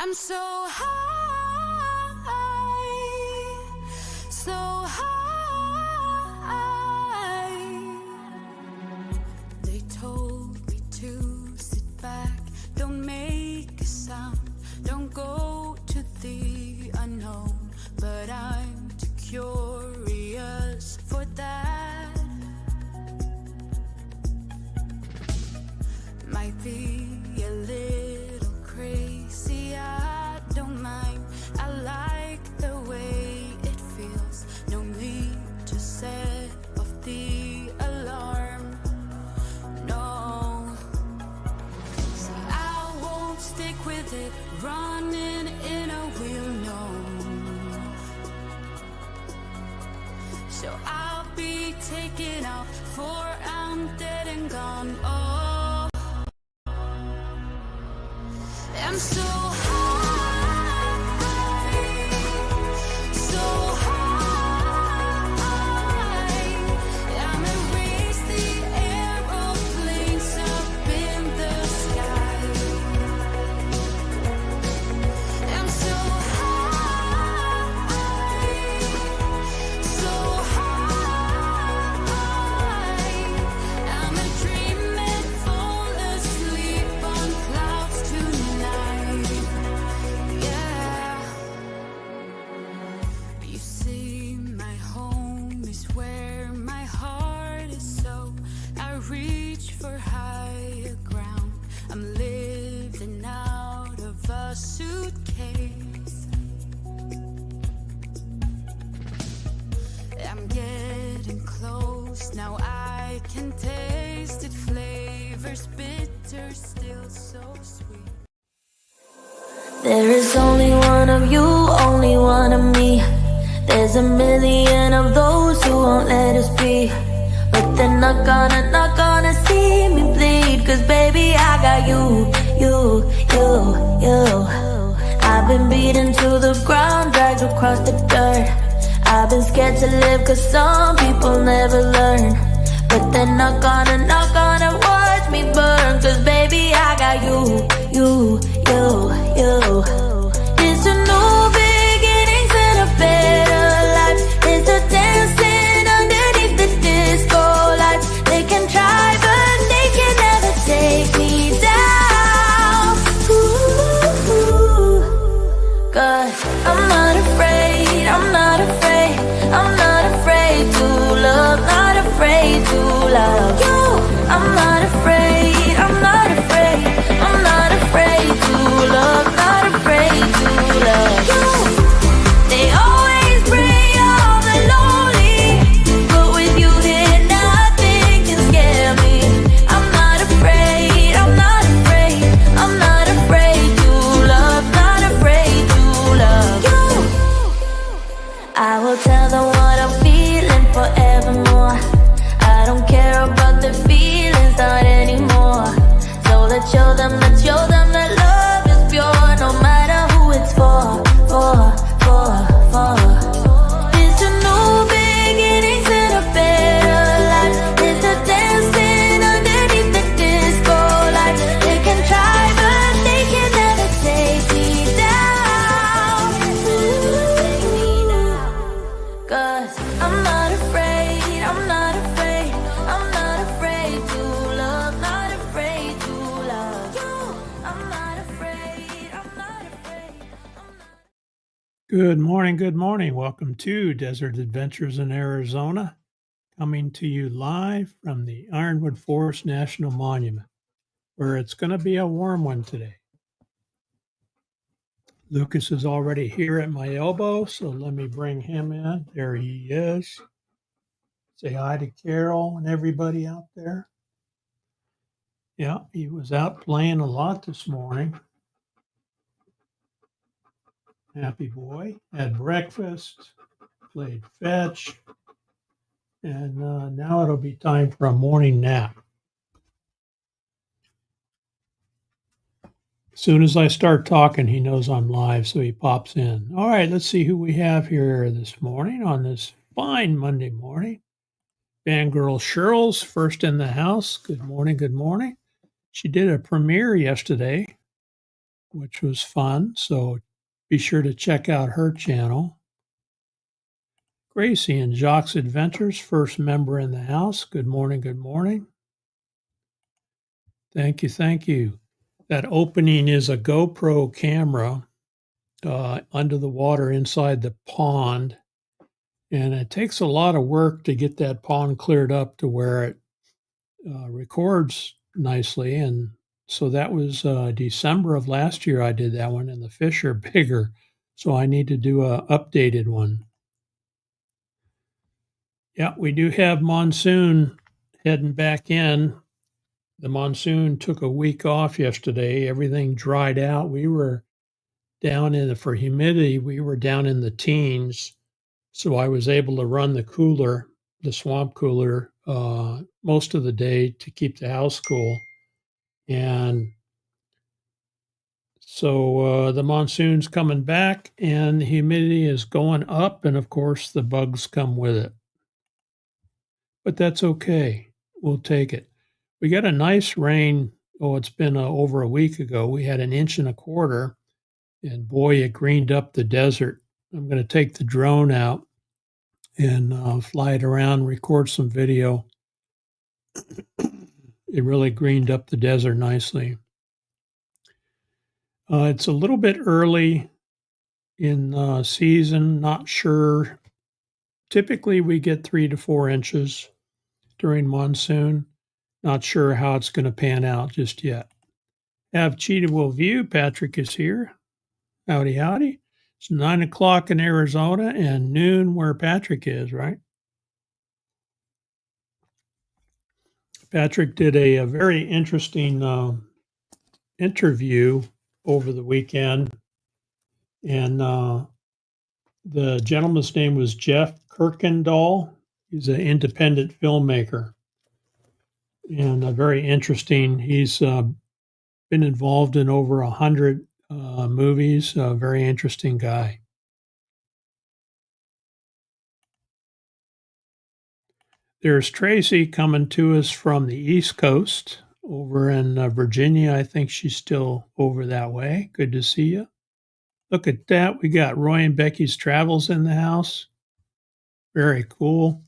I'm so high, so high. They told me to sit back, don't make a sound, don't go to the unknown. But I'm too curious for that. Might be a little crazy, I don't mind. I like the way it feels. No need to set off the alarm. No, see, I won't stick with it, running in a wheel, no. So I'll be taking off, for I'm dead and gone. Oh, I'm so high, so high. I'm erase the aeroplanes up in the sky. I'm so high, so high. I'm a dream and fall asleep on clouds tonight. Yeah. You see, my home is where my heart is, so I reach for higher ground. I'm living out of a suitcase. I'm getting close, now I can taste it. Flavors bitter, still so sweet. There is only one of you, only one of me. There's a million of those who won't let us be. But they're not gonna see me bleed. Cause baby, I got you. I've been beaten to the ground, dragged across the dirt. I've been scared to live cause some people never learn. But they're not gonna watch me burn. Cause baby, I got you. It's a new beginnings and a better life. It's a dancing underneath the disco lights. They can try but they can never take me down. Ooh, cause I'm not afraid, I'm not afraid, I'm not afraid to love, not afraid to love you. I'm not afraid, I'm not afraid, I'm not afraid to love, not afraid to love you. They always bring all the lonely, but with you here nothing can scare me. I'm not afraid, I'm not afraid, I'm not afraid to love, not afraid to love you. I will tell them what I'm feeling forevermore. I don't care about the feelings, not anymore. So let's show them that love is pure, no matter who it's for. It's a new beginnings and a better life. It's a dancing underneath the disco lights. They can try but they can never take me down. Cause I'm not afraid, I'm not afraid, I'm not afraid to love, not afraid to love you. I'm not afraid, I'm not afraid, I'm not. Good morning. Good morning. Welcome to Desert Adventures in Arizona, coming to you live from the Ironwood Forest National Monument, where it's going to be a warm one today. Lucas is already here at my elbow, so let me bring him in. There he is. Say hi to Carol and everybody out there. Yeah, he was out playing a lot this morning. Happy boy. Had breakfast, played fetch, and now it'll be time for a morning nap. As soon as I start talking, he knows I'm live, so he pops in. All right, let's see who we have here this morning on this fine Monday morning. Fangirl Cheryl's first in the house. Good morning, good morning. She did a premiere yesterday which was fun. So be sure to check out her channel. Gracie and Jock's Adventures, first member in the house. Good morning, good morning. Thank you, thank you. That opening is a GoPro camera under the water inside the pond. And it takes a lot of work to get that pond cleared up to where it records nicely. And so that was December of last year I did that one, and the fish are bigger. So I need to do a updated one. Yeah, we do have monsoon heading back in. The monsoon took a week off yesterday. Everything dried out. We were for humidity, we were down in the teens. So I was able to run the swamp cooler, most of the day to keep the house cool. And so the monsoon's coming back and the humidity is going up. And of course, the bugs come with it. But that's okay. We'll take it. We got a nice rain. Oh, it's been over a week ago. We had 1.25 inches. And boy, it greened up the desert. I'm going to take the drone out and fly it around, record some video. It really greened up the desert nicely. It's a little bit early in season, not sure. Typically, we get 3 to 4 inches during monsoon. Not sure how it's going to pan out just yet. Have Cheetahville View. Patrick is here. Howdy, howdy. It's 9 o'clock in Arizona and noon where Patrick is, right? Patrick did a very interesting interview over the weekend. And the gentleman's name was Jeff Kirkendall. He's an independent filmmaker. And very interesting. He's been involved in over 100 movies. A very interesting guy. There's Tracy coming to us from the East Coast over in Virginia. I think she's still over that way. Good to see you. Look at that. We got Roy and Becky's Travels in the house. Very cool.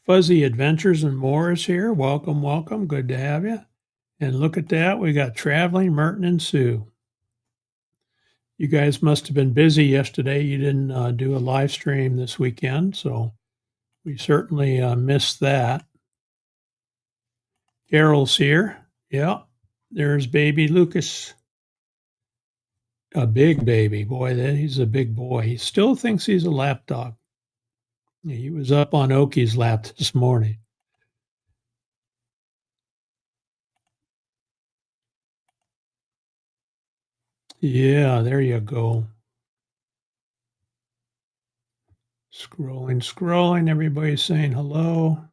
Fuzzy Adventures and More is here. Welcome, welcome. Good to have you. And look at that. We got Traveling Merton and Sue. You guys must have been busy yesterday. You didn't do a live stream this weekend, so we certainly missed that. Carol's here. Yeah, there's baby Lucas. A big baby. Boy, he's a big boy. He still thinks he's a lap dog. He was up on Oki's lap this morning. Yeah, there you go. Scrolling. Everybody's saying hello.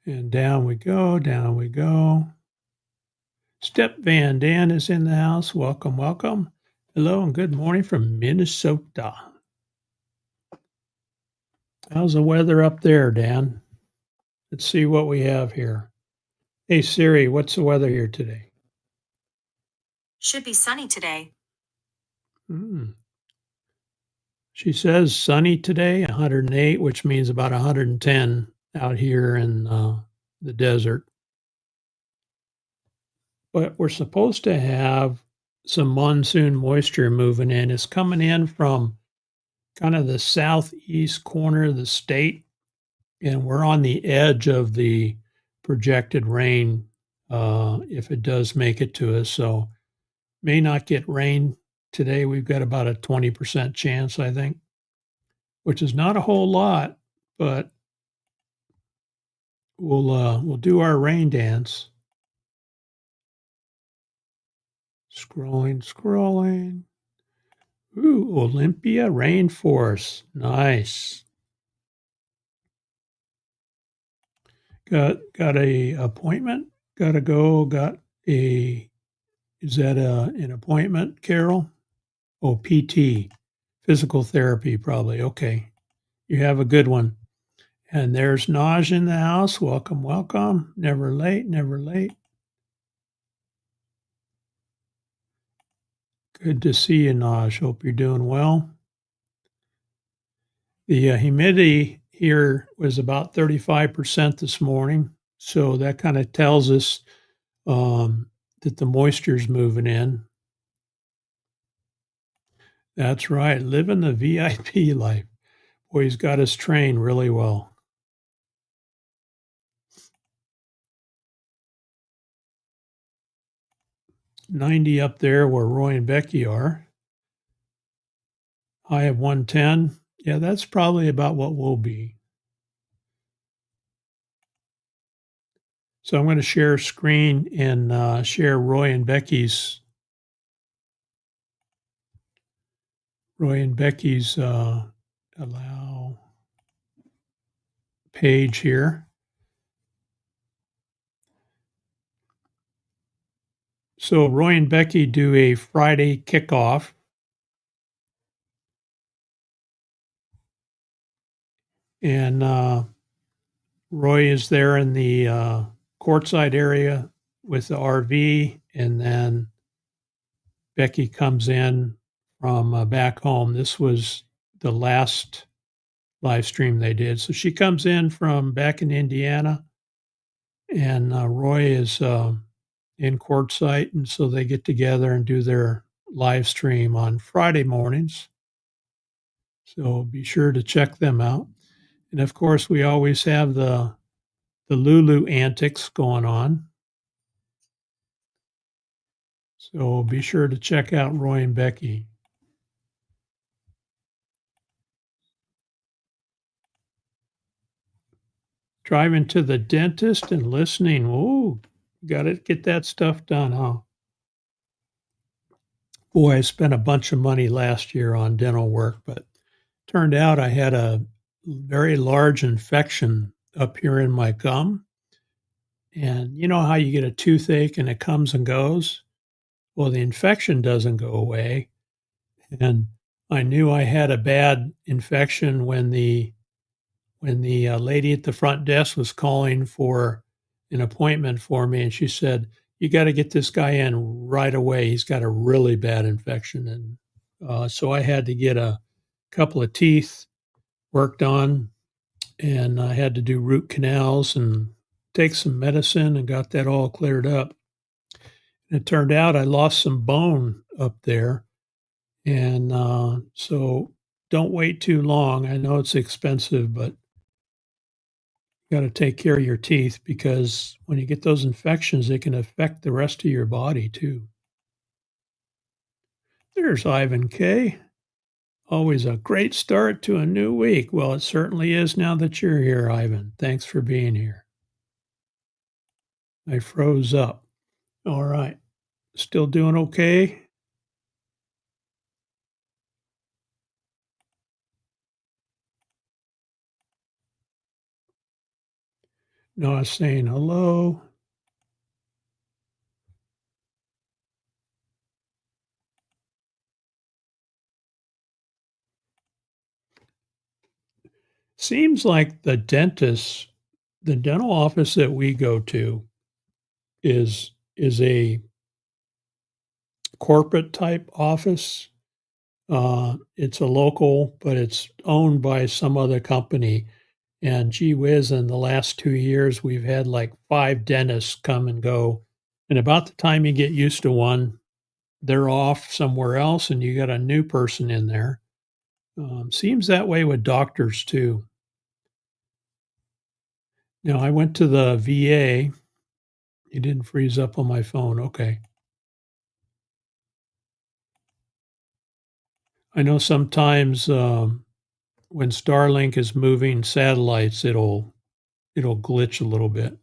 And down we go. Step Van Dan is in the house. Welcome, welcome. Hello and good morning from Minnesota. How's the weather up there, Dan? Let's see what we have here. Hey Siri, what's the weather here today? Should be sunny today. She says sunny today, 108, which means about 110 out here in the desert. But we're supposed to have some monsoon moisture moving in. It's coming in from kind of the southeast corner of the state, and we're on the edge of the projected rain if it does make it to us. So may not get rain today. We've got about a 20% chance, I think, which is not a whole lot, but we'll do our rain dance. Scrolling. Ooh, Olympia Rainforest. Nice. Got a appointment. Gotta go. Is that an appointment, Carol? Oh, PT. Physical therapy, probably. Okay. You have a good one. And there's Naj in the house. Welcome, welcome. Never late, never late. Good to see you, Naj. Hope you're doing well. The humidity here was about 35% this morning. So that kind of tells us that the moisture's moving in. That's right. Living the VIP life. Boy, he's got us trained really well. "90 up there where Roy and Becky are. High of 110. Yeah, that's probably about what we'll be. So I'm going to share screen and share Roy and Becky's allow page here. So Roy and Becky do a Friday kickoff. And Roy is there in the courtside area with the RV, and then Becky comes in from back home. This was the last live stream they did. So she comes in from back in Indiana, and Roy is in Quartzsite, and so they get together and do their live stream on Friday mornings. So be sure to check them out. And of course, we always have the Lulu antics going on. So be sure to check out Roy and Becky. Driving to the dentist and listening. Ooh, got to get that stuff done, huh? Boy, I spent a bunch of money last year on dental work, but turned out I had a very large infection up here in my gum. And you know how you get a toothache and it comes and goes? Well, the infection doesn't go away. And I knew I had a bad infection when the lady at the front desk was calling for an appointment for me, and she said, "You got to get this guy in right away. He's got a really bad infection." And so I had to get a couple of teeth worked on, and I had to do root canals and take some medicine and got that all cleared up. And it turned out I lost some bone up there. And so don't wait too long. I know it's expensive, but got to take care of your teeth because when you get those infections, it can affect the rest of your body too. There's Ivan K. Always a great start to a new week. Well, it certainly is now that you're here, Ivan. Thanks for being here. I froze up. All right. Still doing okay? Noah saying hello. Seems like the dental office that we go to is a corporate type office. It's a local, but it's owned by some other company. And gee whiz, in the last 2 years, we've had like 5 dentists come and go. And about the time you get used to one, they're off somewhere else and you got a new person in there. Seems that way with doctors too. Now, I went to the VA. It didn't freeze up on my phone. Okay. I know sometimes when Starlink is moving satellites, it'll glitch a little bit.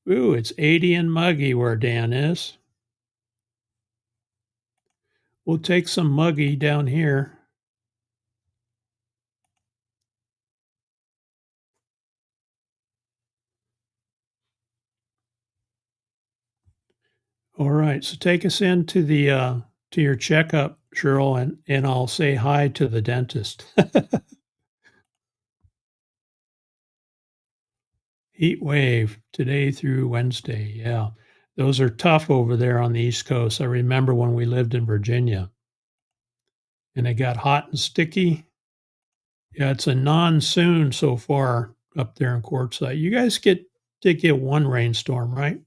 Ooh, it's 80 and muggy where Dan is. We'll take some muggy down here. All right, so take us into the to your checkup, Cheryl, and I'll say hi to the dentist. Heat wave today through Wednesday. Yeah. Those are tough over there on the East Coast. I remember when we lived in Virginia and it got hot and sticky. Yeah, it's a non-soon so far up there in Quartzsite. You guys did get one rainstorm, right?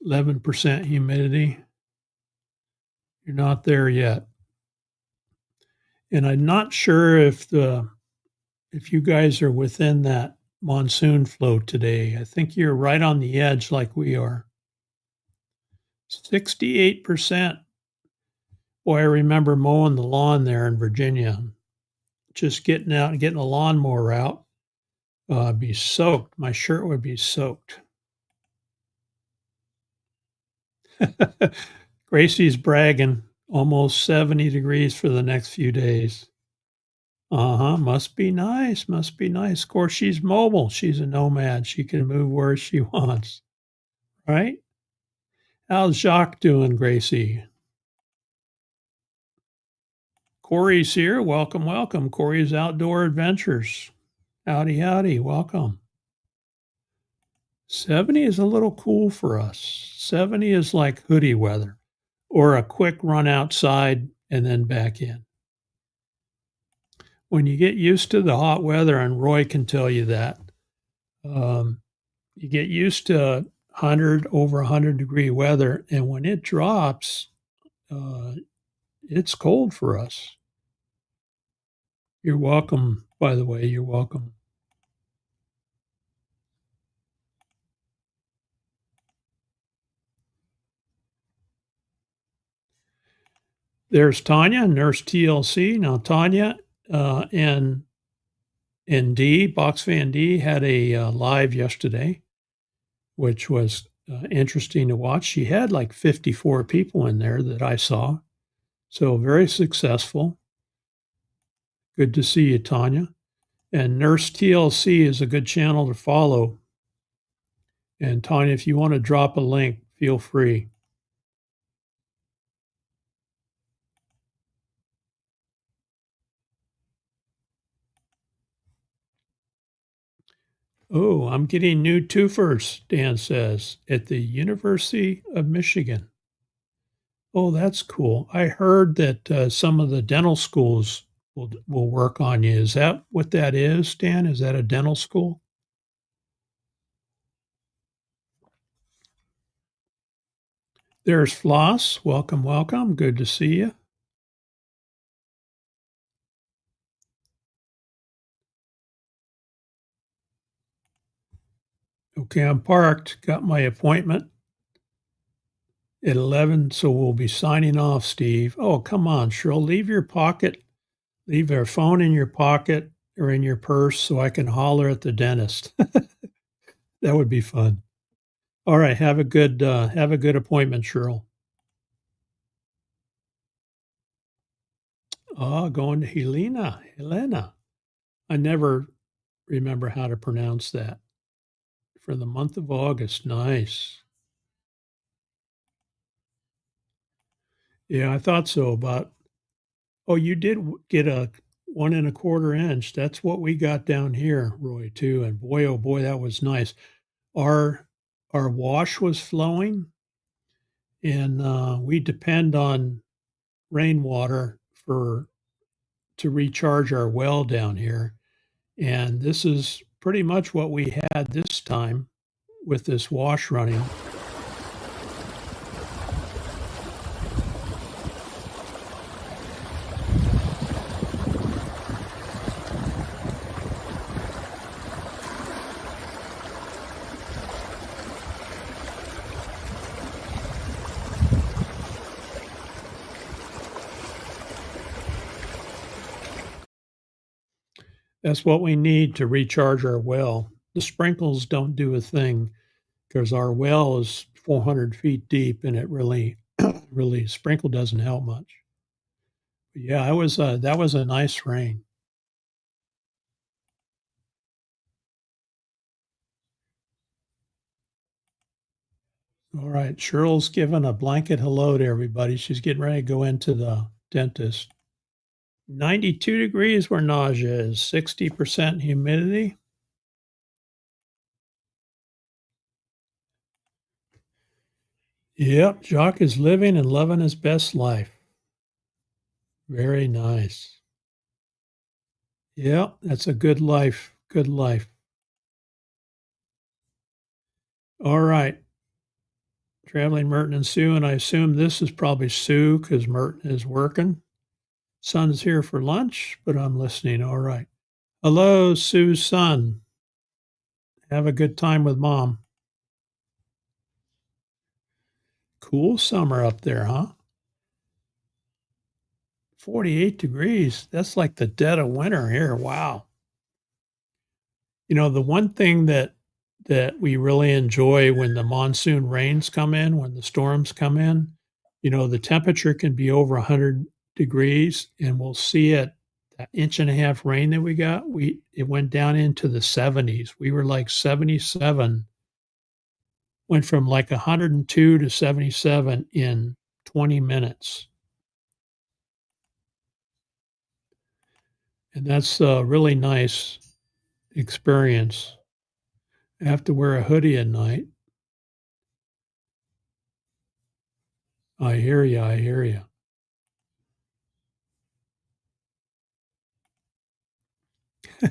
11% humidity. You're not there yet. And I'm not sure if you guys are within that monsoon flow today. I think you're right on the edge like we are. 68%. Boy, I remember mowing the lawn there in Virginia. Just getting out and getting a lawnmower out. I'd be soaked. My shirt would be soaked. Gracie's bragging. Almost 70 degrees for the next few days. Must be nice. Must be nice. Of course, she's mobile. She's a nomad. She can move where she wants. Right? How's Jacques doing, Gracie? Corey's here. Welcome, welcome. Corey's Outdoor Adventures. Howdy, howdy. Welcome. 70 is a little cool for us. 70 is like hoodie weather or a quick run outside and then back in. When you get used to the hot weather, and Roy can tell you that, you get used to over 100-degree weather, and when it drops, it's cold for us. You're welcome, by the way. You're welcome. There's Tanya, Nurse TLC. Now, Tanya and D, Box Fan D, had a live yesterday, which was interesting to watch. She had like 54 people in there that I saw. So very successful. Good to see you, Tanya. And Nurse TLC is a good channel to follow. And Tanya, if you want to drop a link, feel free. Oh, I'm getting new twofers, Dan says, at the University of Michigan. Oh, that's cool. I heard that some of the dental schools will work on you. Is that what that is, Dan? Is that a dental school? There's Floss. Welcome, welcome. Good to see you. Okay, I'm parked. Got my appointment at 11, so we'll be signing off, Steve. Oh, come on, Cheryl. Leave your phone in your pocket or in your purse so I can holler at the dentist. That would be fun. All right, have a good appointment, Cheryl. Going to Helena. I never remember how to pronounce that. For the month of August. Nice. Yeah, I thought so. You did get a 1 1/4 inch. That's what we got down here, Roy, too. And boy, oh boy, that was nice. Our wash was flowing, and we depend on rainwater to recharge our well down here. And this is pretty much what we had this time with this wash running. That's what we need to recharge our well. The sprinkles don't do a thing because our well is 400 feet deep, and it really sprinkle doesn't help much. But yeah, that was a nice rain. All right. Cheryl's giving a blanket hello to everybody. She's getting ready to go into the dentist. 92 degrees where nausea is, 60% humidity. Yep, Jacques is living and loving his best life. Very nice. Yep, that's a good life. Good life. All right. Traveling Merton and Sue, and I assume this is probably Sue because Merton is working. Son's here for lunch, but I'm listening. All right. Hello, Sue's son. Have a good time with mom. Cool summer up there, huh? 48 degrees. That's like the dead of winter here. Wow. You know, the one thing that we really enjoy when the monsoon rains come in, when the storms come in, you know, the temperature can be over 100 degrees, and we'll see it that inch and a half rain that we got. It went down into the 70s. We were like 77, went from like 102 to 77 in 20 minutes. And that's a really nice experience. I have to wear a hoodie at night. I hear you. I hear you.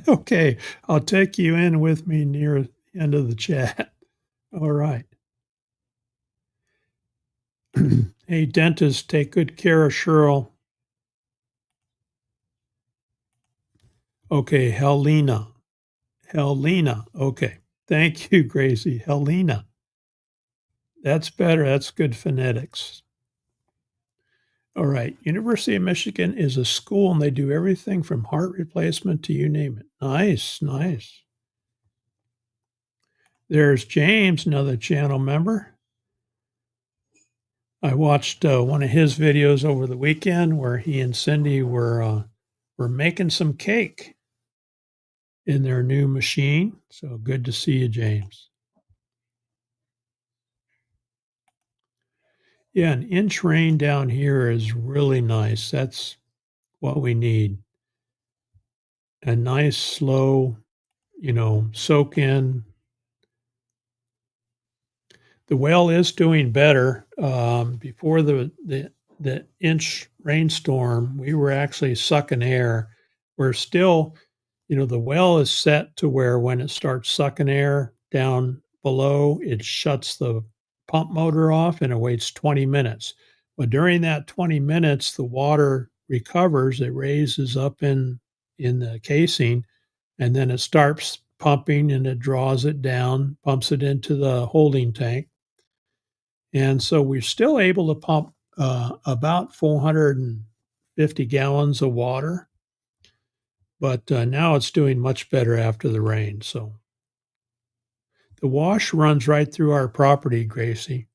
Okay, I'll take you in with me near the end of the chat. All right. Hey, dentist, take good care of Cheryl. Okay, Helena. Helena. Okay. Thank you, Gracie. Helena. That's better. That's good phonetics. All right. University of Michigan is a school and they do everything from heart replacement to you name it. Nice, nice. There's James, another channel member. I watched one of his videos over the weekend where he and Cindy were making some cake in their new machine. So good to see you, James. Yeah, an inch rain down here is really nice. That's what we need. A nice, slow, soak in. The well is doing better. Before the inch rainstorm, we were actually sucking air. We're still, the well is set to where when it starts sucking air down below, it shuts the pump motor off and it waits 20 minutes. But during that 20 minutes, the water recovers, it raises up in the casing, and then it starts pumping and it draws it down, pumps it into the holding tank. And so we're still able to pump about 450 gallons of water, but now it's doing much better after the rain. So the wash runs right through our property, Gracie.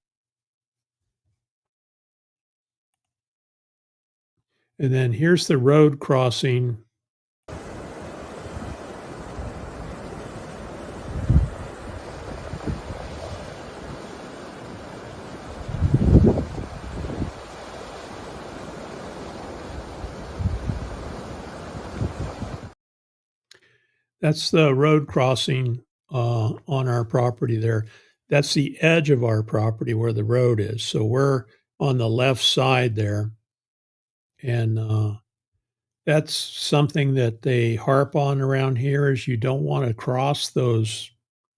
And then here's the road crossing. That's the road crossing on our property there. That's the edge of our property where the road is. So we're on the left side there. And that's something that they harp on around here is you don't want to cross those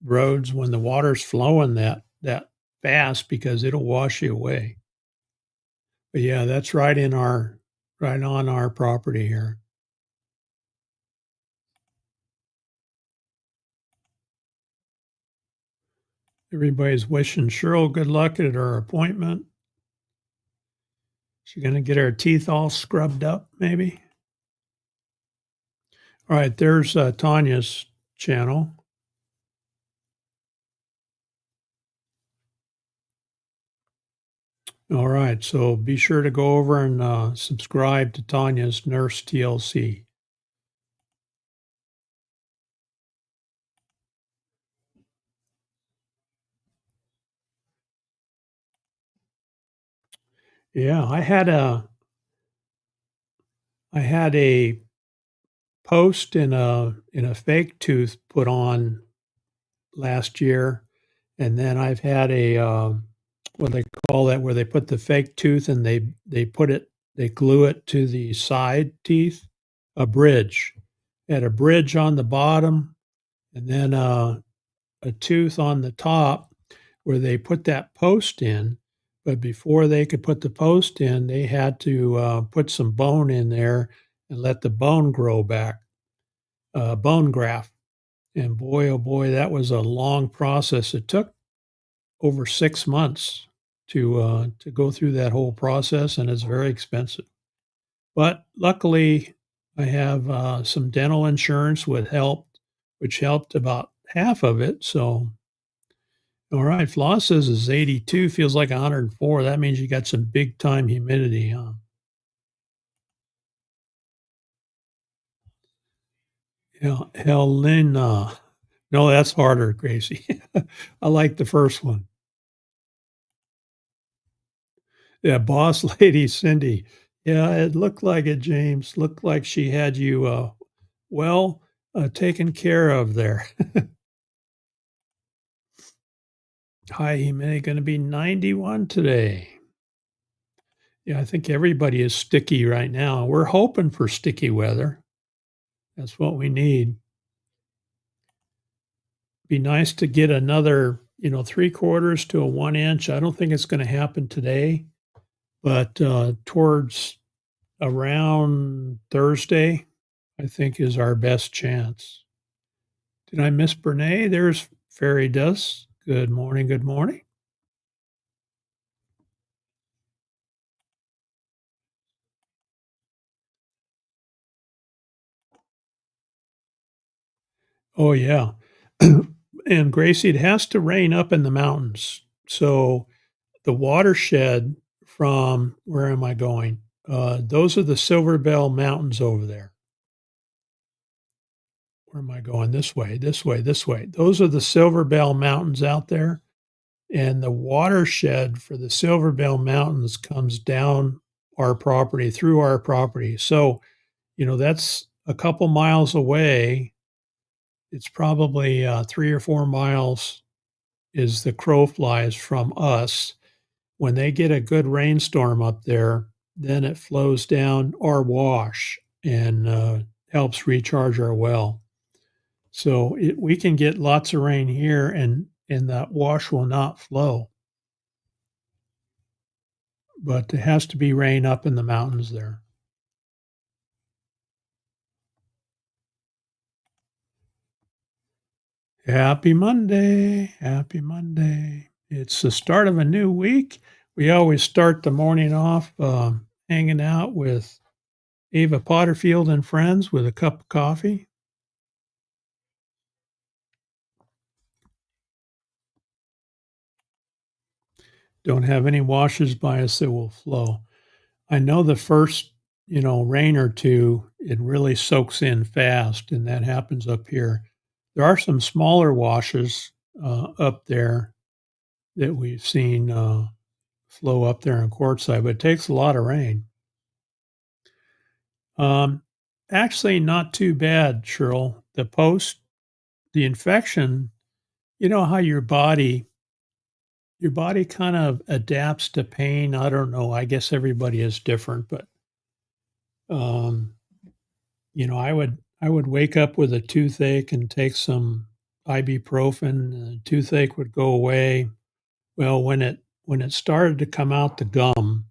roads when the water's flowing that fast because it'll wash you away. But yeah, that's right on our property here. Everybody's wishing Cheryl good luck at her appointment. She's going to get her teeth all scrubbed up, maybe. All right, there's Tanya's channel. All right, so be sure to go over and subscribe to Tanya's Nurse TLC. Yeah, I had a post in a fake tooth put on last year, and then I've had a, what they call that, where they put the fake tooth and they glue it to the side teeth, a bridge. Had a bridge on the bottom and then, a tooth on the top where they put that post in, but before they could put the post in, they had to, put some bone in there and let the bone grow back, bone graft. And boy, oh boy, that was a long process. It took over 6 months to go through that whole process, and it's very expensive. But luckily, I have, some dental insurance which helped about half of it, so alright, Floss says it's 82, feels like 104. That means you got some big time humidity, huh? Yeah, Helena. No, that's harder, Gracie. I like the first one. Yeah, boss lady Cindy. Yeah, it looked like it, James. Looked like she had you, well, taken care of there. High humidity gonna be 91 today. Yeah, I think everybody is sticky right now. We're hoping for sticky weather. That's what we need. Be nice to get another, 3/4 to a 1 inch. I don't think it's gonna happen today, but, towards around Thursday, I think is our best chance. Did I miss Brene? There's Fairy Dust. Good morning, good morning. Oh, yeah. And Gracie, it has to rain up in the mountains. So the watershed from where am I going? Those are the Silver Bell Mountains over there. Where am I going? This way, this way, this way. Those are the Silver Bell Mountains out there. And the watershed for the Silver Bell Mountains comes down our property, through our property. So, that's a couple miles away. It's probably 3 or 4 miles is the crow flies from us. When they get a good rainstorm up there, then it flows down our wash and helps recharge our well. So we can get lots of rain here, and that wash will not flow. But it has to be rain up in the mountains there. Happy Monday. Happy Monday. It's the start of a new week. We always start the morning off hanging out with Ava Potterfield and friends with a cup of coffee. Don't have any washes by us that will flow. I know the first, rain or two, it really soaks in fast, and that happens up here. There are some smaller washes up there that we've seen flow up there in Quartzsite, but it takes a lot of rain. Um, Actually, not too bad, Cheryl. The infection, you know how your body kind of adapts to pain. I don't know. I guess everybody is different, but um, I would wake up with a toothache and take some ibuprofen, and the toothache would go away. Well, when it started to come out the gum,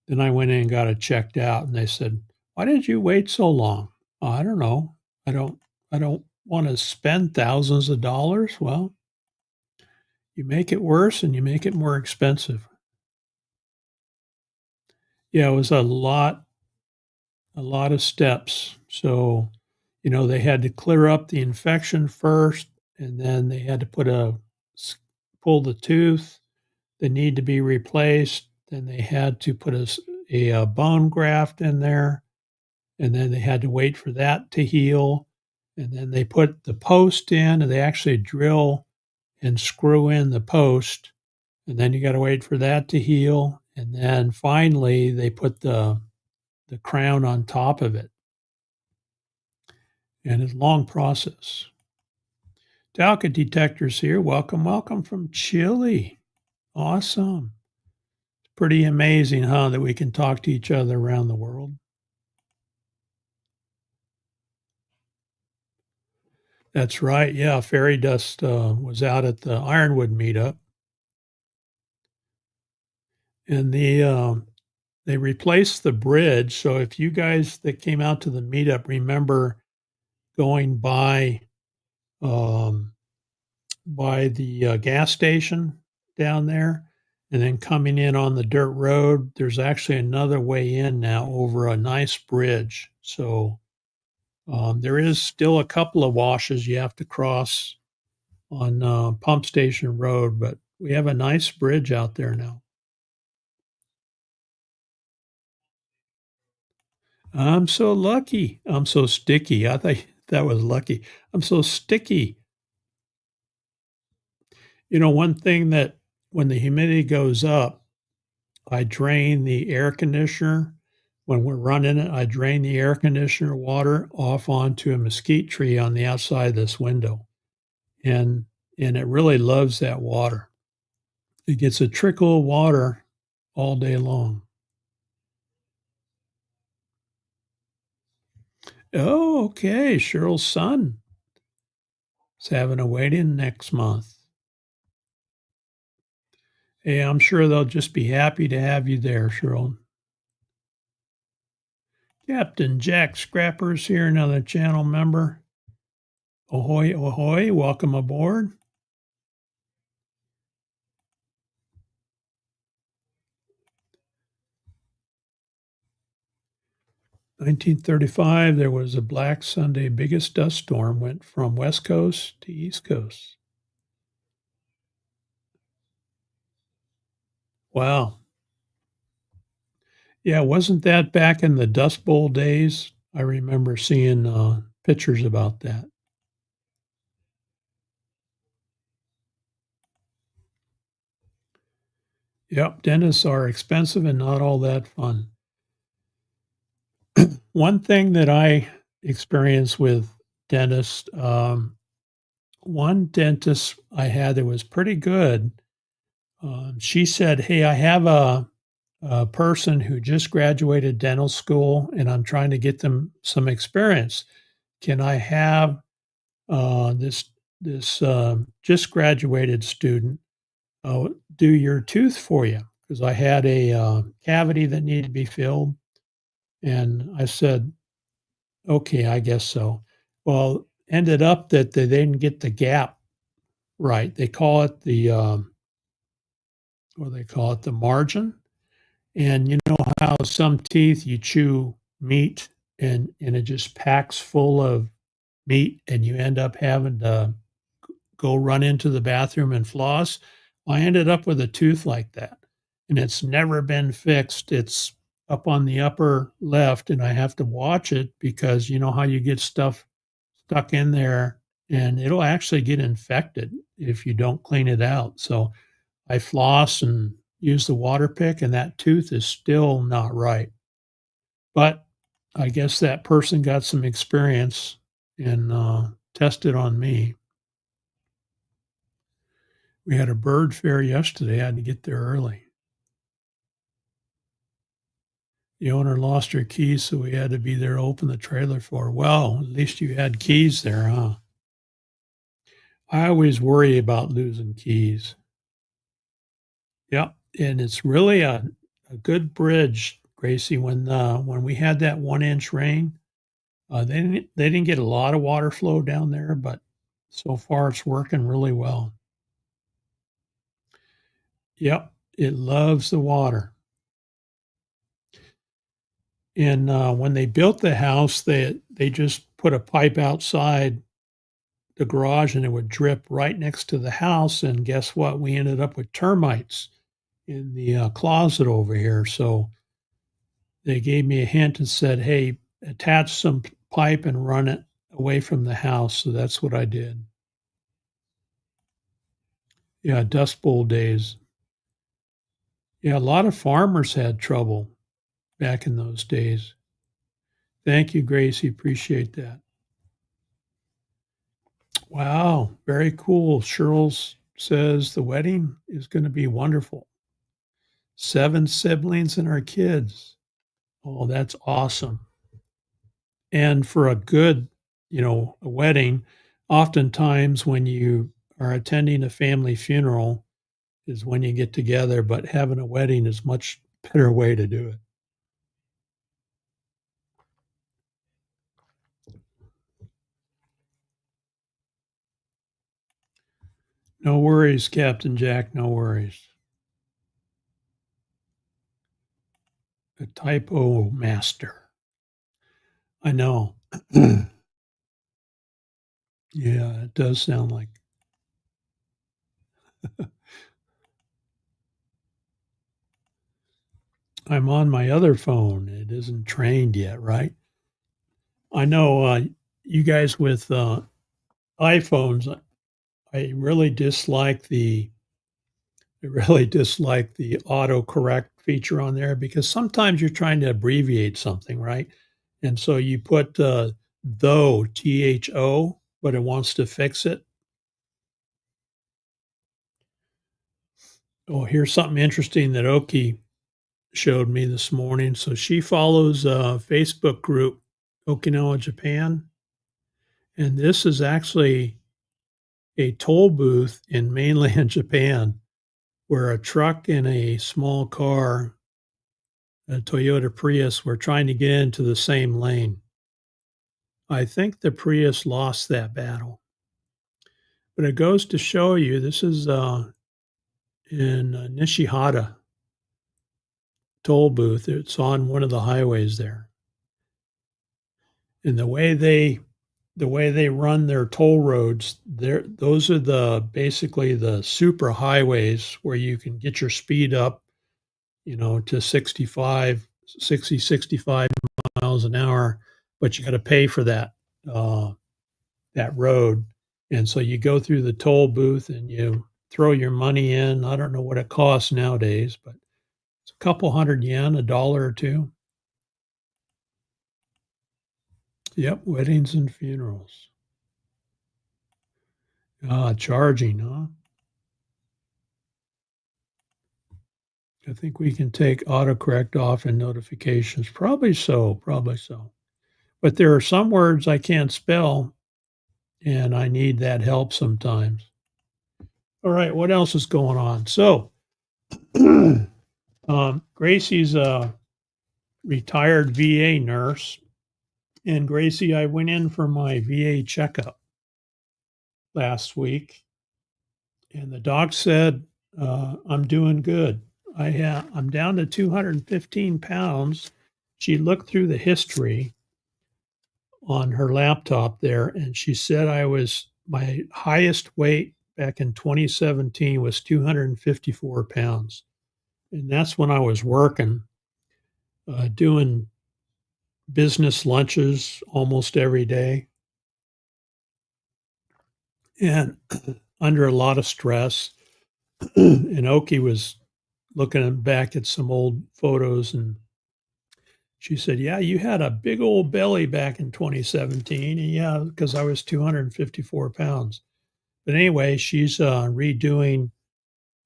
then I went in and got it checked out, and they said, "Why did you wait so long?" "Oh, I don't know. I don't want to spend thousands of dollars." Well, you make it worse and you make it more expensive. Yeah, it was a lot of steps. So, they had to clear up the infection first, and then they had to pull the tooth that need to be replaced. Then they had to put a bone graft in there, and then they had to wait for that to heal. And then they put the post in, and they actually drill and screw in the post. And then you got to wait for that to heal. And then finally, they put the crown on top of it. And it's a long process. Talcott Detectors here. Welcome, welcome from Chile. Awesome. It's pretty amazing, huh, that we can talk to each other around the world. That's right. Yeah, Fairy Dust was out at the Ironwood meetup. And they replaced the bridge. So if you guys that came out to the meetup remember going by the gas station down there and then coming in on the dirt road, there's actually another way in now over a nice bridge. So there is still a couple of washes you have to cross on Pump Station Road, but we have a nice bridge out there now. I'm so lucky. I'm so sticky. I thought that was lucky. I'm so sticky. One thing that when the humidity goes up, I drain the air conditioner. When we're running it, I drain the air conditioner water off onto a mesquite tree on the outside of this window. And it really loves that water. It gets a trickle of water all day long. Oh, okay. Cheryl's son is having a wedding next month. Hey, I'm sure they'll just be happy to have you there, Cheryl. Captain Jack Scrappers here, another channel member. Ahoy, ahoy, welcome aboard. In 1935, there was a Black Sunday. Biggest dust storm went from West Coast to East Coast. Wow. Yeah, wasn't that back in the Dust Bowl days? I remember seeing pictures about that. Yep, dentists are expensive and not all that fun. One thing that I experienced with dentists, one dentist I had that was pretty good. She said, "Hey, I have a person who just graduated dental school, and I'm trying to get them some experience. Can I have this just graduated student do your tooth for you?" Because I had a cavity that needed to be filled, and I said, "Okay, I guess so." Well, ended up that they didn't get the gap right. They call it what do they call it? The margin. And you know how some teeth you chew meat and it just packs full of meat and you end up having to go run into the bathroom and floss? Well, I ended up with a tooth like that, and it's never been fixed. It's up on the upper left, and I have to watch it because you know how you get stuff stuck in there and it'll actually get infected if you don't clean it out. So I floss and use the water pick, and that tooth is still not right. But I guess that person got some experience and tested on me. We had a bird fair yesterday. I had to get there early. The owner lost her keys, so we had to be there to open the trailer for her. Well, at least you had keys there, huh? I always worry about losing keys. Yep, and it's really a good bridge, Gracie. When we had that 1-inch rain, they didn't get a lot of water flow down there, but so far it's working really well. Yep, it loves the water. And when they built the house, they just put a pipe outside the garage, and it would drip right next to the house. And guess what? We ended up with termites in the closet over here. So they gave me a hint and said, "Hey, attach some pipe and run it away from the house." So that's what I did. Yeah, Dust Bowl days. Yeah, a lot of farmers had trouble back in those days. Thank you, Gracie. Appreciate that. Wow, very cool. Cheryl says the wedding is going to be wonderful. 7 siblings and our kids. Oh, that's awesome. And for a good, a wedding, oftentimes when you are attending a family funeral is when you get together, but having a wedding is much better way to do it. No worries, Captain Jack, no worries. A typo master. I know. Yeah, it does sound like. I'm on my other phone. It isn't trained yet, right? I know you guys with iPhones. I really dislike the autocorrect feature on there because sometimes you're trying to abbreviate something, right? And so you put though THO, but it wants to fix it. Oh, here's something interesting that Oki showed me this morning. So she follows a Facebook group, Okinawa, Japan. And this is actually a toll booth in mainland Japan where a truck and a small car, a Toyota Prius, were trying to get into the same lane. I think the Prius lost that battle. But it goes to show you this is in Nishihata toll booth. It's on one of the highways there. And the way they run their toll roads, those are basically the super highways where you can get your speed up, to 65 miles an hour, but you got to pay for that road. And so you go through the toll booth and you throw your money in. I don't know what it costs nowadays, but it's a couple hundred yen, $1 or $2. Yep, weddings and funerals. Charging, huh? I think we can take autocorrect off and notifications. Probably so, probably so. But there are some words I can't spell, and I need that help sometimes. All right, what else is going on? So, Gracie's a retired VA nurse. And Gracie, I went in for my VA checkup last week, and the doc said, I'm doing good. I'm down to 215 pounds. She looked through the history on her laptop there, and she said my highest weight back in 2017 was 254 pounds. And that's when I was working, doing business lunches almost every day and under a lot of stress. And Oki was looking back at some old photos, and she said, "Yeah, you had a big old belly back in 2017." And yeah, because I was 254 pounds. But anyway, she's redoing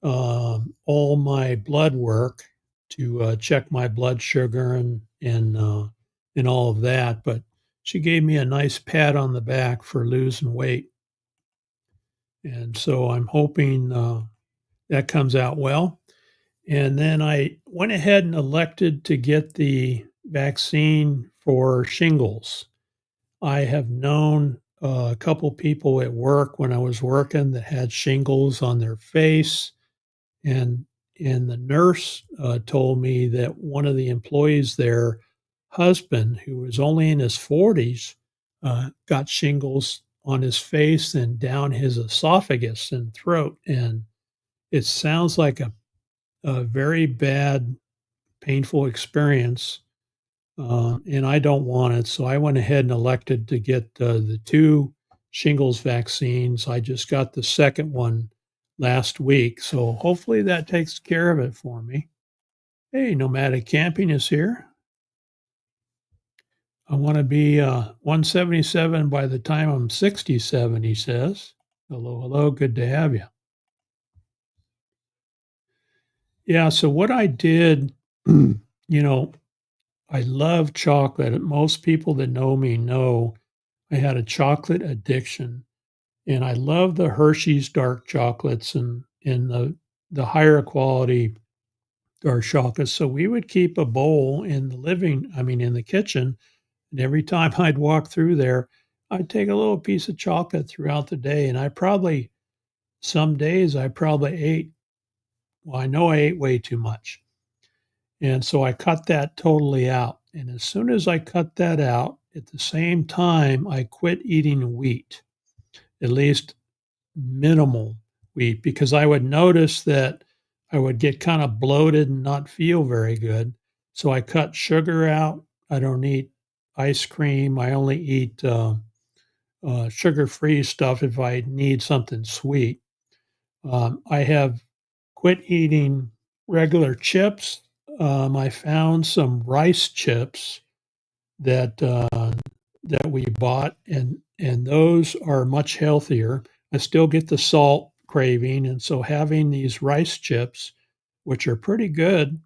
all my blood work to check my blood sugar and all of that. But she gave me a nice pat on the back for losing weight, and so I'm hoping that comes out well. And then I went ahead and elected to get the vaccine for shingles. I have known a couple people at work when I was working that had shingles on their face, and the nurse told me that one of the employees there, husband, who was only in his 40s, got shingles on his face and down his esophagus and throat, and it sounds like a very bad, painful experience, and I don't want it. So I went ahead and elected to get the 2 shingles vaccines. I just got the second one last week. So hopefully that takes care of it for me. Hey, Nomadic Camping is here. I want to be 177 by the time I'm 67, he says. Hello, hello. Good to have you. Yeah, so what I did, you know, I love chocolate. Most people that know me know I had a chocolate addiction, and I love the Hershey's dark chocolates and the higher quality dark chocolates. So we would keep a bowl in the in the kitchen, and every time I'd walk through there, I'd take a little piece of chocolate throughout the day, and some days I probably ate, well, I know I ate way too much. And so I cut that totally out. And as soon as I cut that out, at the same time, I quit eating wheat, at least minimal wheat, because I would notice that I would get kind of bloated and not feel very good. So I cut sugar out. I don't eat ice cream. I only eat sugar free stuff if I need something sweet. I have quit eating regular chips. I found some rice chips that that we bought, and those are much healthier. I still get the salt craving, and so having these rice chips, which are pretty good,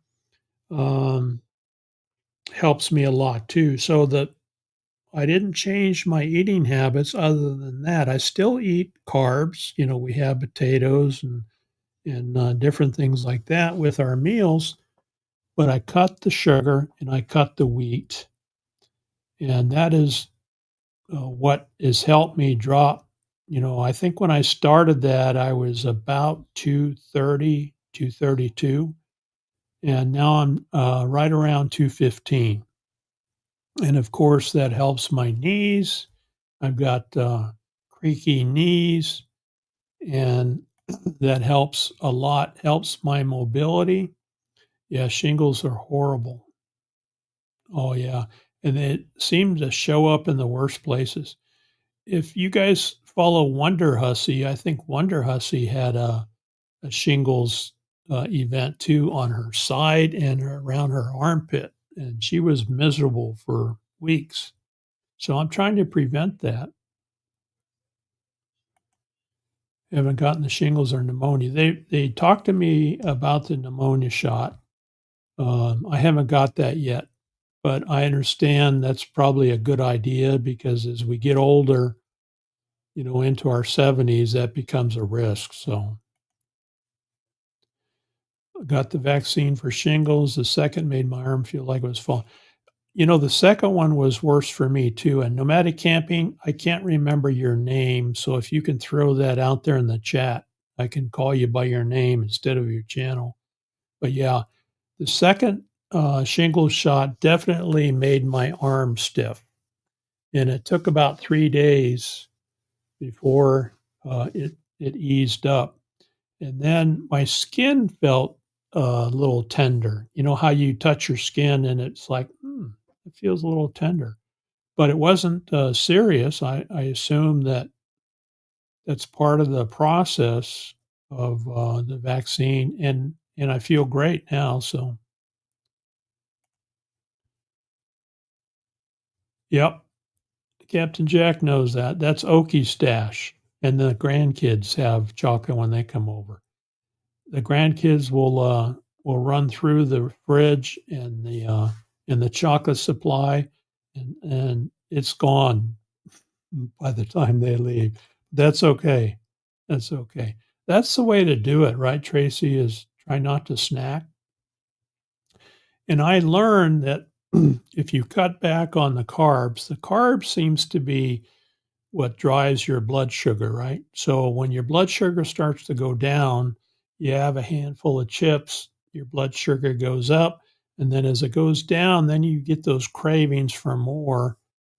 um, helps me a lot too. So that I didn't change my eating habits. Other than that, I still eat carbs. We have potatoes and different things like that with our meals, but I cut the sugar and I cut the wheat, and that is what has helped me drop. I think when I started that, I was about 230, 232, and now I'm right around 215. And of course, that helps my knees. I've got creaky knees, and that helps a lot, helps my mobility. Yeah, shingles are horrible. Oh, yeah. And it seems to show up in the worst places. If you guys follow Wonder Hussy, I think Wonder Hussy had a shingles event too on her side and around her armpit, and she was miserable for weeks. So I'm trying to prevent that. I haven't gotten the shingles or pneumonia. They talked to me about the pneumonia shot. I haven't got that yet, but I understand that's probably a good idea because as we get older, into our 70s, that becomes a risk. So I got the vaccine for shingles. The second made my arm feel like it was falling. The second one was worse for me too. And Nomadic Camping, I can't remember your name. So if you can throw that out there in the chat, I can call you by your name instead of your channel. But yeah, the second shingles shot definitely made my arm stiff. And it took about 3 days before it eased up. And then my skin felt a little tender. You know how you touch your skin and it's like, it feels a little tender. But it wasn't serious. I assume that that's part of the process of the vaccine, and I feel great now. So, yep, Captain Jack knows that. That's Okie stash, and the grandkids have chocolate when they come over. The grandkids will run through the fridge and the chocolate supply, and it's gone by the time they leave. That's okay. That's okay. That's the way to do it, right, Tracy? Is try not to snack. And I learned that if you cut back on the carbs seems to be what drives your blood sugar, right? So when your blood sugar starts to go down, you have a handful of chips, your blood sugar goes up. And then as it goes down, then you get those cravings for more.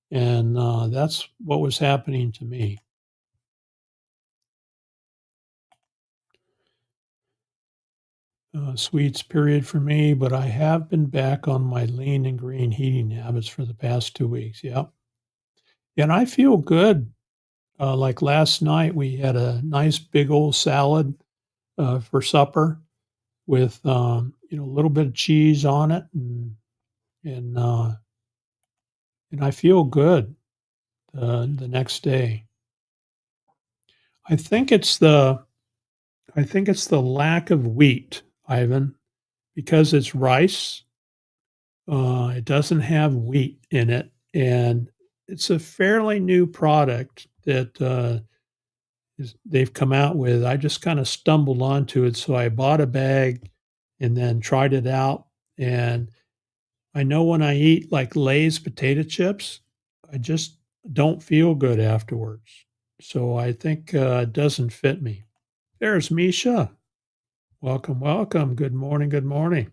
And that's what was happening to me. Sweets period for me, but I have been back on my lean and green eating habits for the past 2 weeks. Yeah. And I feel good. Like last night, we had a nice big old salad for supper with a little bit of cheese on it, and I feel good the next day. I think it's the lack of wheat, Ivan, because it's rice. It doesn't have wheat in it, and it's a fairly new product that they've come out with. I just kind of stumbled onto it, so I bought a bag and then tried it out. And I know when I eat like Lay's potato chips, I just don't feel good afterwards. So I think it doesn't fit me. There's Misha. Welcome, welcome. Good morning, good morning.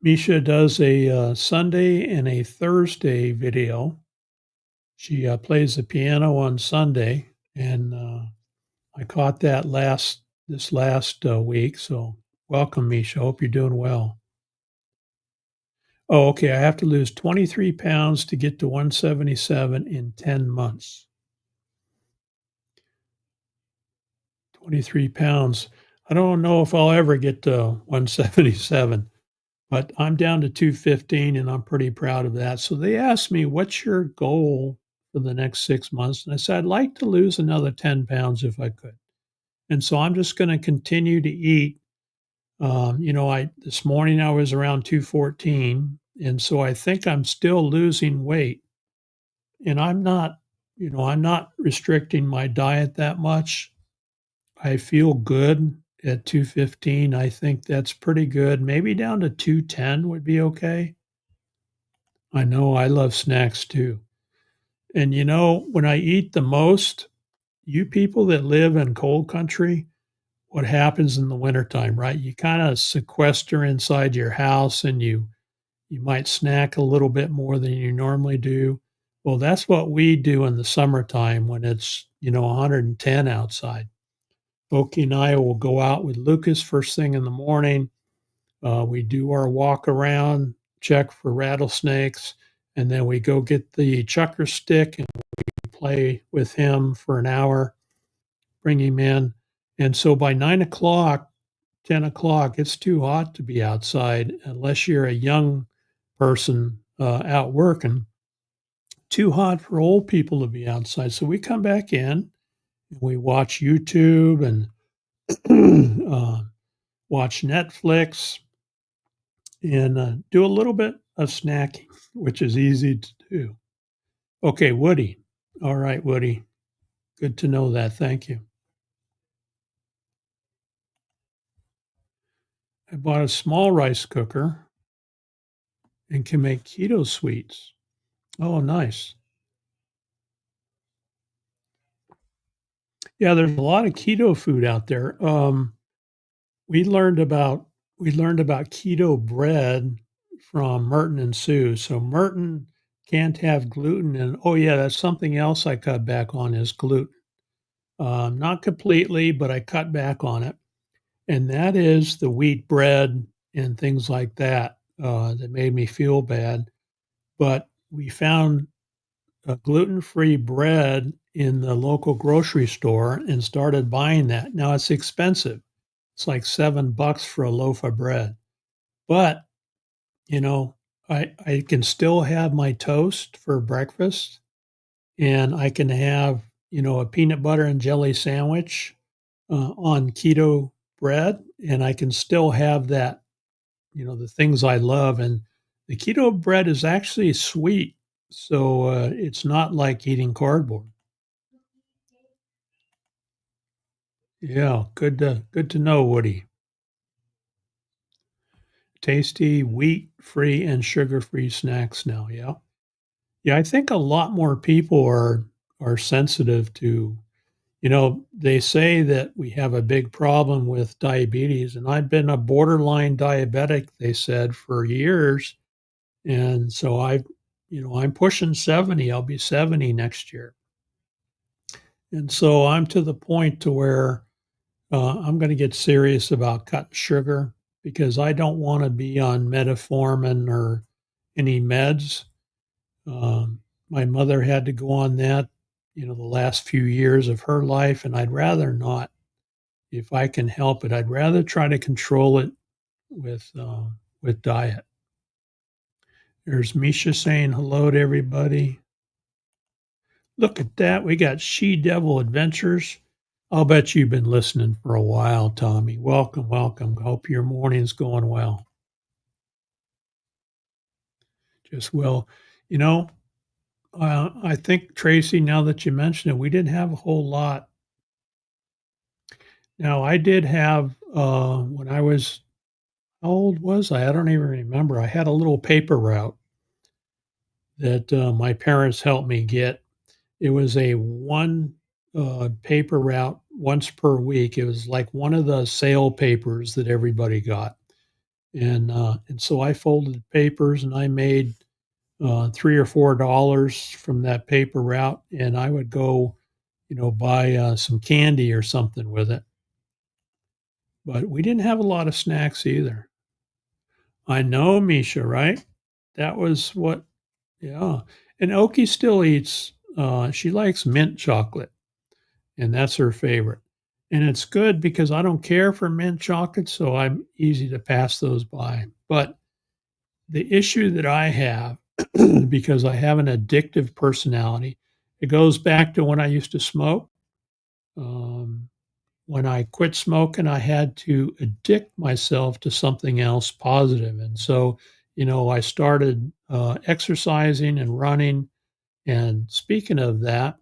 Misha does a Sunday and a Thursday video. She plays the piano on Sunday, and I caught that this last week. So welcome, Misha. Hope you're doing well. Oh, okay. I have to lose 23 pounds to get to 177 in 10 months. 23 pounds. I don't know if I'll ever get to 177, but I'm down to 215 and I'm pretty proud of that. So they asked me, what's your goal for the next 6 months? And I said, I'd like to lose another 10 pounds if I could. And so I'm just going to continue to eat. This morning I was around 214, and so I think I'm still losing weight. And I'm not restricting my diet that much. I feel good at 215. I think that's pretty good. Maybe down to 210 would be okay. I know I love snacks too. And when I eat the most, you people that live in cold country, what happens in the wintertime, right? You kind of sequester inside your house and you might snack a little bit more than you normally do. Well, that's what we do in the summertime when it's 110 outside. Oki and I will go out with Lucas first thing in the morning. We do our walk around, check for rattlesnakes, and then we go get the chucker stick and we play with him for an hour, bring him in. And so by 9 o'clock, 10 o'clock, it's too hot to be outside unless you're a young person out working. Too hot for old people to be outside. So we come back in and we watch YouTube and watch Netflix and do a little bit of snacking, which is easy to do. Okay, Woody. All right, Woody. Good to know that. Thank you. I bought a small rice cooker and can make keto sweets. Oh, nice. Yeah, there's a lot of keto food out there. We learned about keto bread from Merton and Sue. So Merton can't have gluten, and oh yeah, that's something else I cut back on is gluten. Not completely, but I cut back on it, and that is the wheat bread and things like that that made me feel bad. But we found a gluten-free bread in the local grocery store and started buying that. Now it's expensive. It's like $7 for a loaf of bread. But, I can still have my toast for breakfast and I can have, a peanut butter and jelly sandwich on keto bread and I can still have that, the things I love. And the keto bread is actually sweet. So it's not like eating cardboard. Yeah, good to know, Woody. Tasty wheat-free and sugar-free snacks now, yeah. Yeah, I think a lot more people are sensitive to they say that we have a big problem with diabetes, and I've been a borderline diabetic, they said, for years, and so I'm pushing 70, I'll be 70 next year. And so I'm to the point to where I'm going to get serious about cutting sugar because I don't want to be on metformin or any meds. My mother had to go on that, the last few years of her life, and I'd rather not, if I can help it. I'd rather try to control it with diet. There's Misha saying hello to everybody. Look at that. We got She Devil Adventures. I'll bet you've been listening for a while, Tommy. Welcome, welcome. Hope your morning's going well. Just well, you know, I think, Tracy, now that you mention it, we didn't have a whole lot. Now, I did have, when I was, how old was I? I don't even remember. I had a little paper route that my parents helped me get. It was a one paper route once per week. It was like one of the sale papers that everybody got. And so I folded papers and I made $3 or $4 from that paper route, and I would go, buy some candy or something with it. But we didn't have a lot of snacks either. I know, Misha, right? That was what, yeah. And Oki still eats, she likes mint chocolate, and that's her favorite. And it's good because I don't care for mint chocolate, so I'm easy to pass those by. But the issue that I have, because I have an addictive personality, it goes back to when I used to smoke. Um, when I quit smoking, I had to addict myself to something else positive. And so, I started exercising and running. And speaking of that,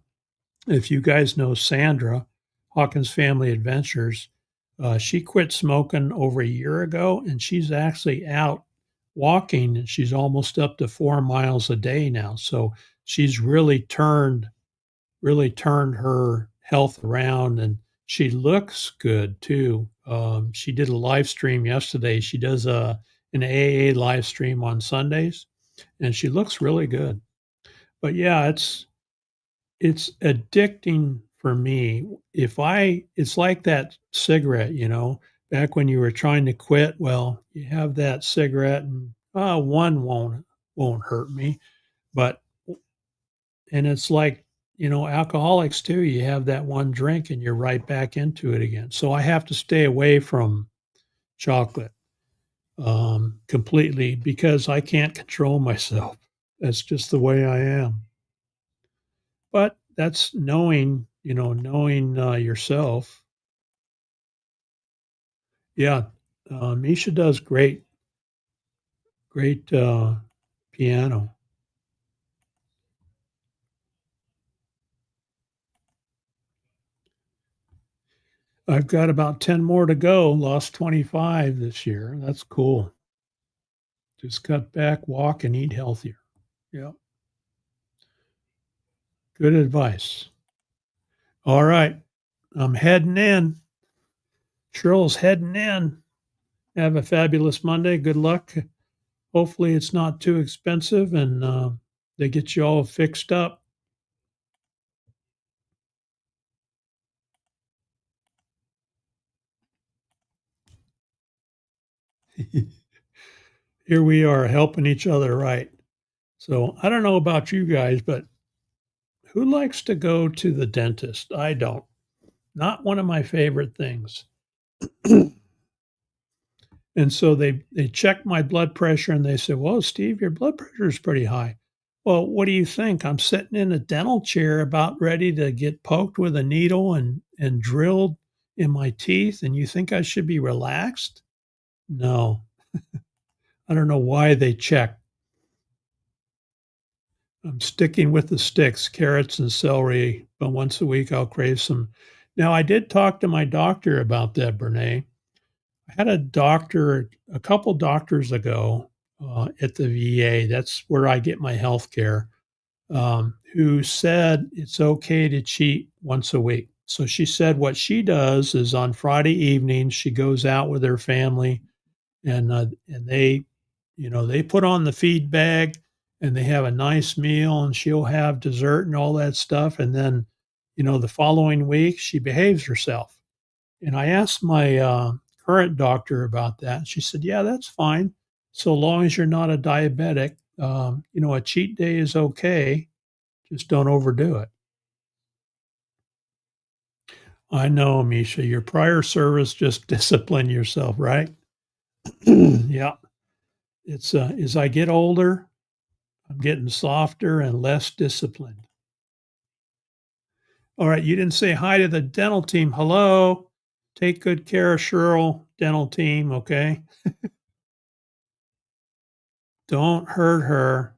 if you guys know Sandra, Hawkins Family Adventures, she quit smoking over a year ago, and she's actually out walking, and she's almost up to 4 miles a day now. So she's really turned her health around, and she looks good too. She did a live stream yesterday. She does an AA live stream on Sundays, and she looks really good. But yeah, it's addicting for me. It's like that cigarette, back when you were trying to quit. Well, you have that cigarette, and one won't hurt me, but and it's like, alcoholics too. You have that one drink and you're right back into it again. So I have to stay away from chocolate completely because I can't control myself. That's just the way I am. But that's knowing yourself. Yeah, Misha does great, great piano. I've got about 10 more to go. Lost 25 this year. That's cool. Just cut back, walk, and eat healthier. Yeah. Good advice. All right. I'm heading in. Cheryl's heading in. Have a fabulous Monday. Good luck. Hopefully, it's not too expensive and they get you all fixed up. Here we are helping each other, right? So I don't know about you guys, but who likes to go to the dentist? I don't. Not one of my favorite things. And so they checked my blood pressure and they said, "Well, Steve, your blood pressure is pretty high." Well, what do you think? I'm sitting in a dental chair about ready to get poked with a needle and drilled in my teeth, and you think I should be relaxed? No. I don't know why they check. I'm sticking with the sticks, carrots and celery, but once a week I'll crave some. Now, I did talk to my doctor about that, Brene. I had a couple doctors ago at the VA. That's where I get my health care, who said it's okay to cheat once a week. So she said what she does is on Friday evenings, she goes out with her family and they put on the feed bag and they have a nice meal and she'll have dessert and all that stuff. And then, the following week she behaves herself. And I asked my current doctor about that. She said, yeah, that's fine. So long as you're not a diabetic, a cheat day is okay. Just don't overdo it. I know, Misha, your prior service just discipline yourself, right? Yeah. It's as I get older, I'm getting softer and less disciplined. All right, you didn't say hi to the dental team. Hello. Take good care of Cheryl, dental team, okay? Don't hurt her.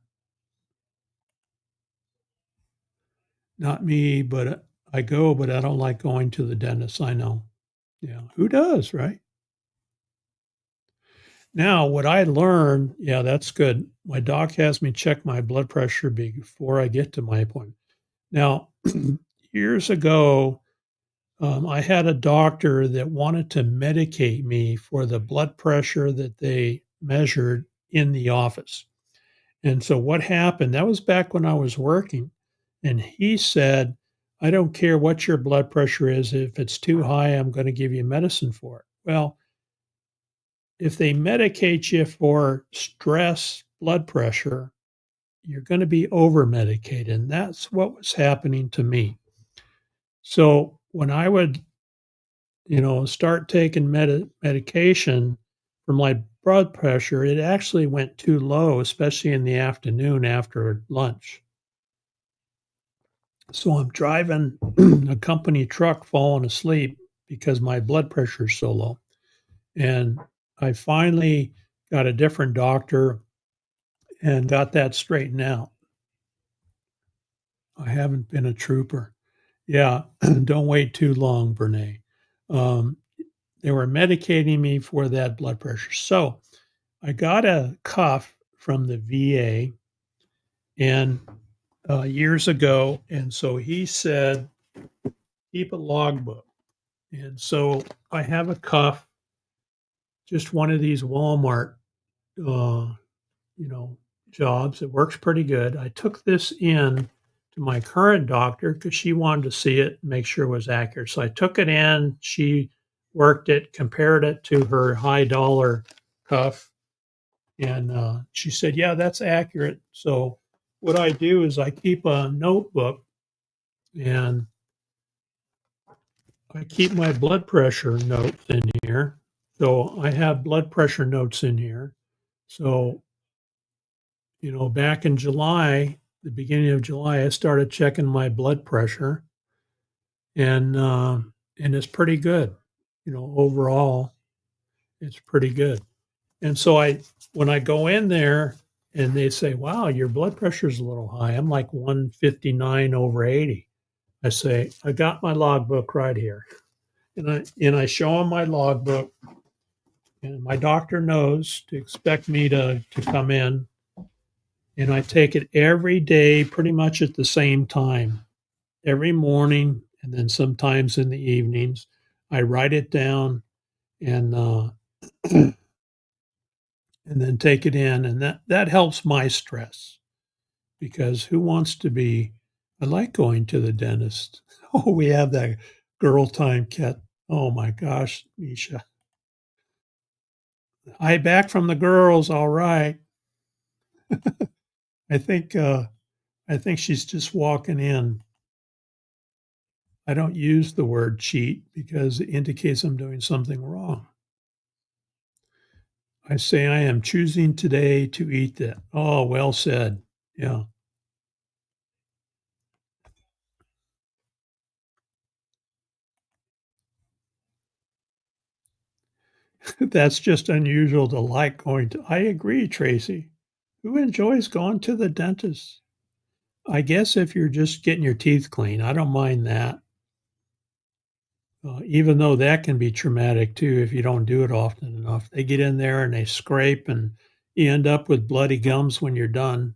Not me, but I go, but I don't like going to the dentist. I know. Yeah. Who does, right? Now, what I learned, yeah, that's good. My doc has me check my blood pressure before I get to my appointment. Now, years ago, I had a doctor that wanted to medicate me for the blood pressure that they measured in the office. And so what happened, that was back when I was working, and he said, I don't care what your blood pressure is. If it's too high, I'm going to give you medicine for it. Well, if they medicate you for stress blood pressure, you're going to be over medicated. And that's what was happening to me. So when I would, start taking medication for my blood pressure, it actually went too low, especially in the afternoon after lunch. So I'm driving a company truck falling asleep because my blood pressure is so low. And I finally got a different doctor and got that straightened out. I haven't been a trooper. Yeah, don't wait too long, Brene. Um, they were medicating me for that blood pressure. So I got a cuff from the VA and years ago, and so he said, keep a logbook. And so I have a cuff, just one of these Walmart, uh, you know, jobs. It works pretty good. I took this in to my current doctor because she wanted to see it and make sure it was accurate. So I took it in. She worked it, compared it to her high dollar cuff, and she said, "Yeah, that's accurate." So what I do is I keep a notebook and I keep my blood pressure notes in here. So I have blood pressure notes in here. So, back in July, the beginning of July, I started checking my blood pressure, and it's pretty good. Overall, it's pretty good. And so when I go in there and they say, "Wow, your blood pressure is a little high," I'm like 159 over 80. I say, "I got my logbook right here," and I show them my logbook, and my doctor knows to expect me to come in, and I take it every day pretty much at the same time, every morning, and then sometimes in the evenings. I write it down and and then take it in, and that helps my stress because who wants to be? I like going to the dentist. Oh, we have that girl time cat. Oh my gosh, Misha. Hi, back from the girls. All right. I think I think she's just walking in. I don't use the word cheat because it indicates I'm doing something wrong. I say I am choosing today to eat that. Oh, well said. Yeah. That's just unusual to like going to. I agree, Tracy. Who enjoys going to the dentist? I guess if you're just getting your teeth clean, I don't mind that. Even though that can be traumatic too if you don't do it often enough. They get in there and they scrape, and you end up with bloody gums when you're done.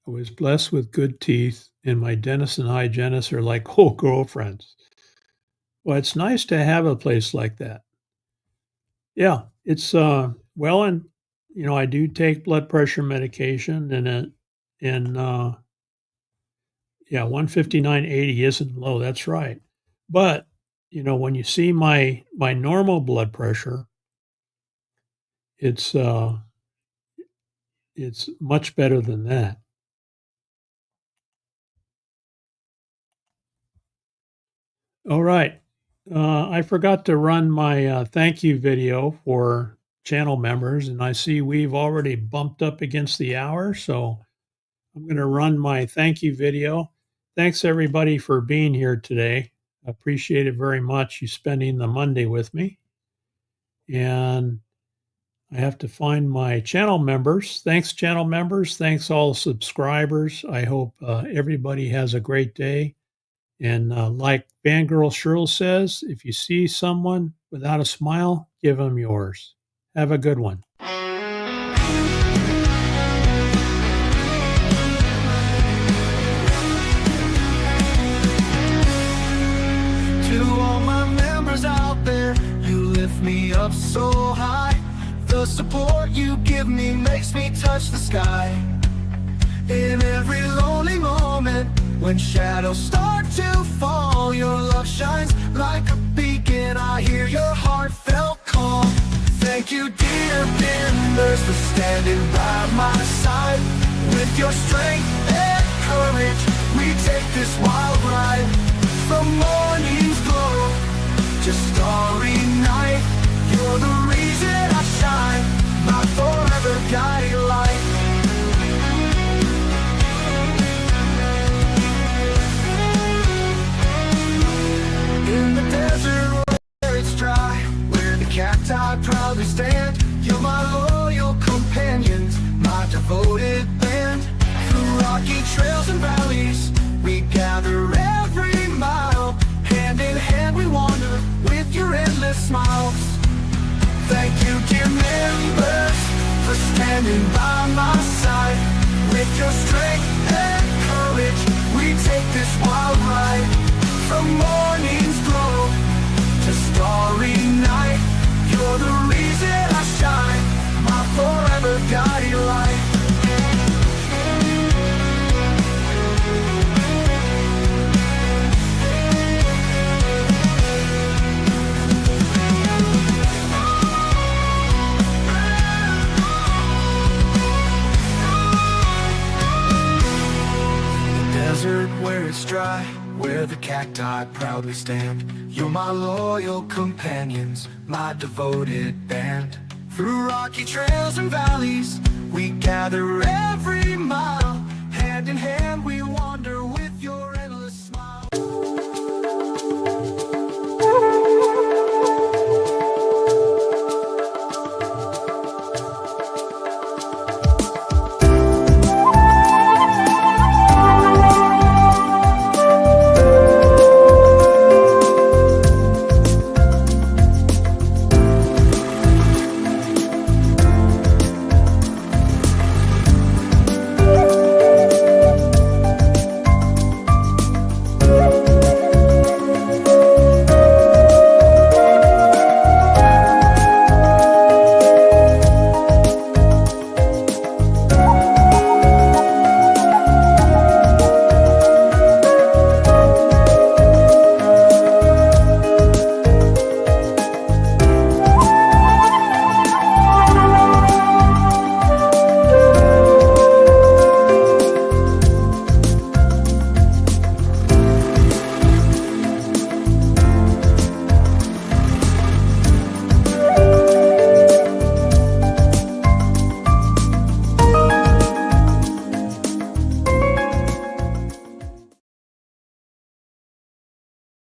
I was blessed with good teeth, and my dentist and hygienist are like old girlfriends. Well, it's nice to have a place like that. Yeah, it's well, and I do take blood pressure medication, and yeah, 159/80 isn't low. That's right. But when you see my normal blood pressure, it's it's much better than that. All right. I forgot to run my thank you video for channel members, and I see we've already bumped up against the hour. So I'm going to run my thank you video. Thanks, everybody, for being here today. I appreciate it very much, you spending the Monday with me. And I have to find my channel members. Thanks, channel members. Thanks, all subscribers. I hope everybody has a great day. And like Fangirl Cheryl says, if you see someone without a smile, give them yours. Have a good one. To all my members out there, you lift me up so high. The support you give me makes me touch the sky. In every lonely moment, when shadows start to fall, your love shines like a beacon. I hear your heartfelt call. Thank you, dear members, for standing by my side. With your strength and courage, we take this wild ride. From morning's glow to starry night, you're the reason I shine, my forever guiding light. In the desert where it's dry, where the cacti proudly stand, you're my loyal companions, my devoted band. Through rocky trails and valleys, we gather every mile. Hand in hand we wander with your endless smiles. Thank you, dear members, for standing by my side. With your strength and courage, we take this wild ride. From morning's glow to starry night, you're the reason I shine, my forever guiding light. Desert where it's dry, where the cacti proudly stand, you're my loyal companions, my devoted band. Through rocky trails and valleys, we gather every mile. Hand in hand we